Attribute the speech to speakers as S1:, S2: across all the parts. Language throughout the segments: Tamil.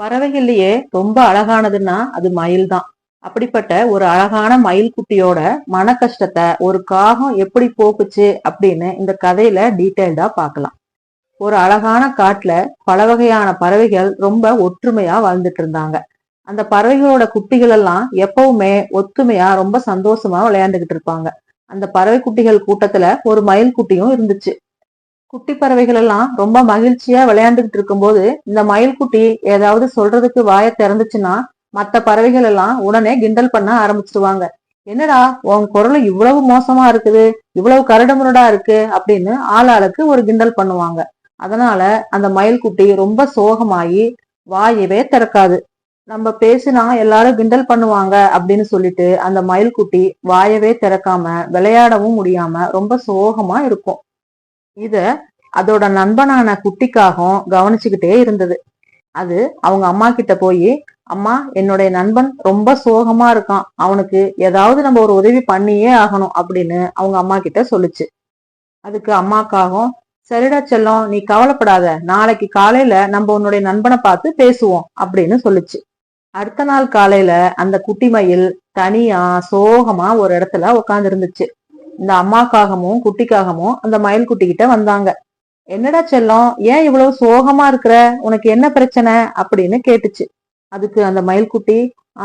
S1: பறவைகள்லயே ரொம்ப அழகானதுன்னா அது மயில் தான். அப்படிப்பட்ட ஒரு அழகான மயில் குட்டியோட மன கஷ்டத்தை ஒரு காகம் எப்படி போக்குச்சு அப்படின்னு இந்த கதையில டீட்டெயில்டா பார்க்கலாம். ஒரு அழகான காட்டுல பல வகையான பறவைகள் ரொம்ப ஒற்றுமையா வாழ்ந்துட்டு இருந்தாங்க. அந்த பறவைகளோட குட்டிகள் எல்லாம் எப்பவுமே ஒத்துமையா ரொம்ப சந்தோஷமா விளையாண்டுகிட்டு இருப்பாங்க. அந்த பறவை குட்டிகள் கூட்டத்துல ஒரு மயில் குட்டியும் இருந்துச்சு. குட்டி பறவைகள் எல்லாம் ரொம்ப மகிழ்ச்சியா விளையாண்டுகிட்டு இருக்கும்போது இந்த மயில்குட்டி ஏதாவது சொல்றதுக்கு வாயை திறந்துச்சுன்னா மத்த பறவைகள் எல்லாம் உடனே கிண்டல் பண்ண ஆரம்பிச்சிருவாங்க. என்னடா உன் குரல் இவ்வளவு மோசமா இருக்குது, இவ்வளவு கரடுமுரடா இருக்கு அப்படின்னு ஆளாளுக்கு ஒரு கிண்டல் பண்ணுவாங்க. அதனால அந்த மயில்குட்டி ரொம்ப சோகமாயி வாயவே திறக்காது. நம்ம பேசினா எல்லாரும் கிண்டல் பண்ணுவாங்க அப்படின்னு சொல்லிட்டு அந்த மயில்குட்டி வாயவே திறக்காம விளையாடவும் முடியாம ரொம்ப சோகமா இருக்கும். இத அதோட நண்பனான குட்டிக்காகவும் கவனிச்சுக்கிட்டே இருந்தது. அது அவங்க அம்மா கிட்ட போய், அம்மா என்னுடைய நண்பன் ரொம்ப சோகமா இருக்கான், அவனுக்கு ஏதாவது நம்ம ஒரு உதவி பண்ணியே ஆகணும் அப்படின்னு அவங்க அம்மா கிட்ட சொல்லுச்சு. அதுக்கு அம்மாக்காகவும், சரிடா செல்லம் நீ கவலைப்படாத, நாளைக்கு காலையில நம்ம உன்னுடைய நண்பனை பார்த்து பேசுவோம் அப்படின்னு சொல்லுச்சு. அடுத்த நாள் காலையில அந்த குட்டி மயில் தனியா சோகமா ஒரு இடத்துல உட்கார்ந்து இருந்துச்சு. இந்த அம்மாக்காகவும் குட்டிக்காகவும் அந்த மயில் குட்டி கிட்ட வந்தாங்க. என்னடா செல்லம் ஏன் இவ்வளவு சோகமா இருக்கிற, உனக்கு என்ன பிரச்சனை அப்படின்னு கேட்டுச்சு. அதுக்கு அந்த மயில்குட்டி,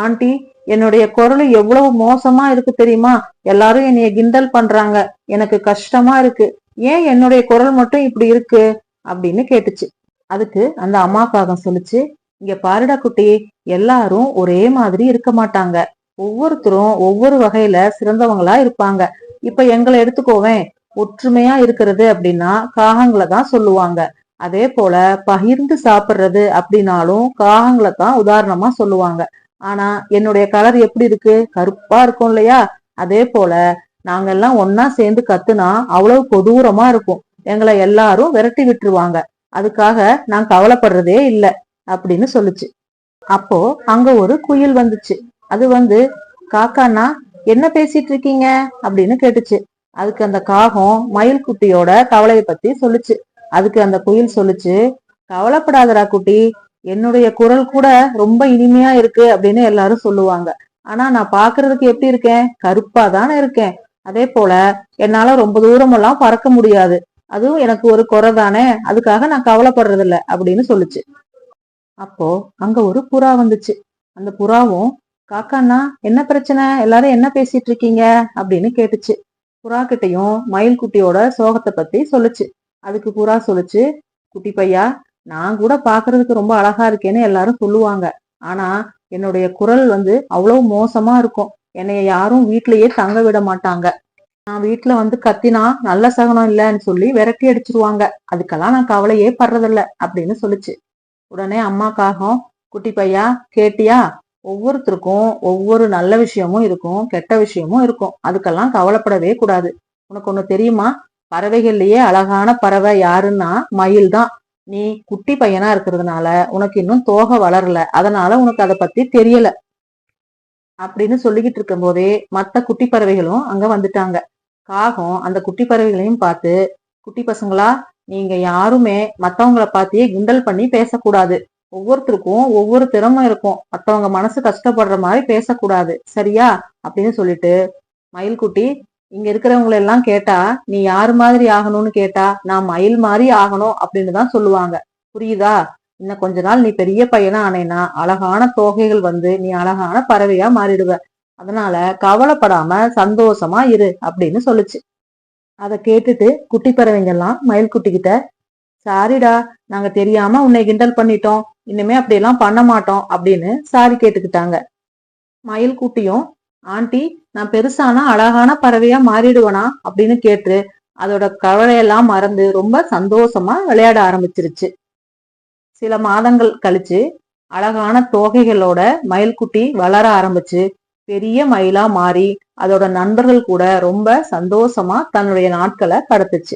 S1: ஆண்டி என்னுடைய குரல் எவ்வளவு மோசமா இருக்கு தெரியுமா, எல்லாரும் என்னைய கிண்டல் பண்றாங்க, எனக்கு கஷ்டமா இருக்கு, ஏன் என்னுடைய குரல் மட்டும் இப்படி இருக்கு அப்படின்னு கேட்டுச்சு. அதுக்கு அந்த அம்மாக்காகம் சொல்லுச்சு, இங்க பாருடா குட்டி, எல்லாரும் ஒரே மாதிரி இருக்க மாட்டாங்க, ஒவ்வொருத்தரும் ஒவ்வொரு வகையில சிறந்தவங்களா இருப்பாங்க. இப்ப எங்களை எடுத்துக்கோவேன், ஒற்றுமையா இருக்கிறது அப்படின்னா காகங்களை தான் சொல்லுவாங்க. அதே போல பகிர்ந்து சாப்பிடுறது அப்படின்னாலும் காகங்களை தான் உதாரணமா சொல்லுவாங்க. ஆனா என்னுடைய கலர் எப்படி இருக்கு, கருப்பா இருக்கும் இல்லையா, அதே போல நாங்க எல்லாம் ஒன்னா சேர்ந்து கத்துனா அவ்வளவு கொடூரமா இருக்கும், எங்களை எல்லாரும் விரட்டி விட்டுருவாங்க, அதுக்காக நான் கவலைப்படுறதே இல்லை அப்படின்னு சொல்லுச்சு. அப்போ அங்க ஒரு குயில் வந்துச்சு. அது வந்து, காக்கானா என்ன பேசிட்டு இருக்கீங்க அப்படின்னு கேட்டுச்சு. அதுக்கு அந்த காகம் மயில் குட்டியோட கவலையை பத்தி சொல்லுச்சு. அதுக்கு அந்த குயில் சொல்லுச்சு, கவலைப்படாதடா குட்டி, என்னுடைய குரல் கூட ரொம்ப இனிமையா இருக்கு அப்படின்னு எல்லாரும் சொல்லுவாங்க, ஆனா நான் பாக்குறதுக்கு எப்படி இருக்கேன், கருப்பா தானே இருக்கேன், அதே போல என்னால ரொம்ப தூரம் எல்லாம் பறக்க முடியாது, அதுவும் எனக்கு ஒரு குறை தானே, அதுக்காக நான் கவலைப்படுறது இல்லை அப்படின்னு சொல்லுச்சு. அப்போ அங்க ஒரு புறா வந்துச்சு. அந்த புறாவும், காக்காண்ணா என்ன பிரச்சனை, எல்லாரும் என்ன பேசிட்டு இருக்கீங்க அப்படின்னு கேட்டுச்சு. புறா கிட்டையும் மயில் குட்டியோட சோகத்தை பத்தி சொல்லுச்சு. அதுக்கு புறா சொல்லுச்சு, குட்டி பையா, நான் கூட பாக்குறதுக்கு ரொம்ப அழகா இருக்கேன்னு எல்லாரும் சொல்லுவாங்க, ஆனா என்னுடைய குரல் வந்து அவ்வளவு மோசமா இருக்கும், என்னைய யாரும் வீட்லயே தங்க விட மாட்டாங்க, நான் வீட்டுல வந்து கத்தினா நல்ல சகனம் இல்லைன்னு சொல்லி விரட்டி அடிச்சிருவாங்க, அதுக்கெல்லாம் நான் கவலையே படுறதில்ல அப்படின்னு சொல்லுச்சு. உடனே அம்மாக்காகவும், குட்டி பையா கேட்டியா, ஒவ்வொருத்தருக்கும் ஒவ்வொரு நல்ல விஷயமும் இருக்கும், கெட்ட விஷயமும் இருக்கும், அதுக்கெல்லாம் கவலைப்படவே கூடாது. உனக்கு ஒண்ணு தெரியுமா, பறவைகள்லயே அழகான பறவை யாருன்னா மயில் தான். நீ குட்டி பையனா இருக்கிறதுனால உனக்கு இன்னும் தோகை வளரல, அதனால உனக்கு அதை பத்தி தெரியல அப்படின்னு சொல்லிக்கிட்டு இருக்கும் போதே மத்த குட்டி பறவைகளும் அங்க வந்துட்டாங்க. காகம் அந்த குட்டி பறவைகளையும் பார்த்து, குட்டி பசங்களா, நீங்க யாருமே மத்தவங்களை பார்த்தியே கிண்டல் பண்ணி பேசக்கூடாது, ஒவ்வொருத்தருக்கும் ஒவ்வொரு திறமை இருக்கும், மத்தவங்க மனசு கஷ்டப்படுற மாதிரி பேசக்கூடாது, சரியா அப்படின்னு சொல்லிட்டு, மயில்குட்டி, இங்க இருக்கிறவங்களை எல்லாம் கேட்டா நீ யாரு மாதிரி ஆகணும்னு கேட்டா நான் மயில் மாதிரி ஆகணும் அப்படின்னு தான் சொல்லுவாங்க, புரியுதா, இன்னும் கொஞ்ச நாள் நீ பெரிய பையனா ஆனேனா அழகான தோகைகள் வந்து நீ அழகான பறவையா மாறிடுவ, அதனால கவலைப்படாம சந்தோஷமா இரு அப்படின்னு சொல்லுச்சு. அதை கேட்டுட்டு குட்டி பறவைங்க எல்லாம் மயில்குட்டி கிட்ட, சாரிடா, நாங்க தெரியாம உன்னை கிண்டல் பண்ணிட்டோம், இனிமே அப்படியெல்லாம் பண்ண மாட்டோம் அப்படின்னு சாரி கேட்டுக்கிட்டாங்க. மயில் குட்டியும், ஆண்டி நான் பெருசானா அழகான பறவையா மாறிடுவனா அப்படின்னு கேட்டு அதோட கவலையெல்லாம் மறந்து ரொம்ப சந்தோஷமா விளையாட ஆரம்பிச்சிருச்சு. சில மாதங்கள் கழிச்சு அழகான தோகைகளோட மயில்குட்டி வளர ஆரம்பிச்சு பெரிய மயிலா மாறி அதோட நண்பர்கள் கூட ரொம்ப சந்தோஷமா தன்னுடைய நாட்களை கடத்துச்சு.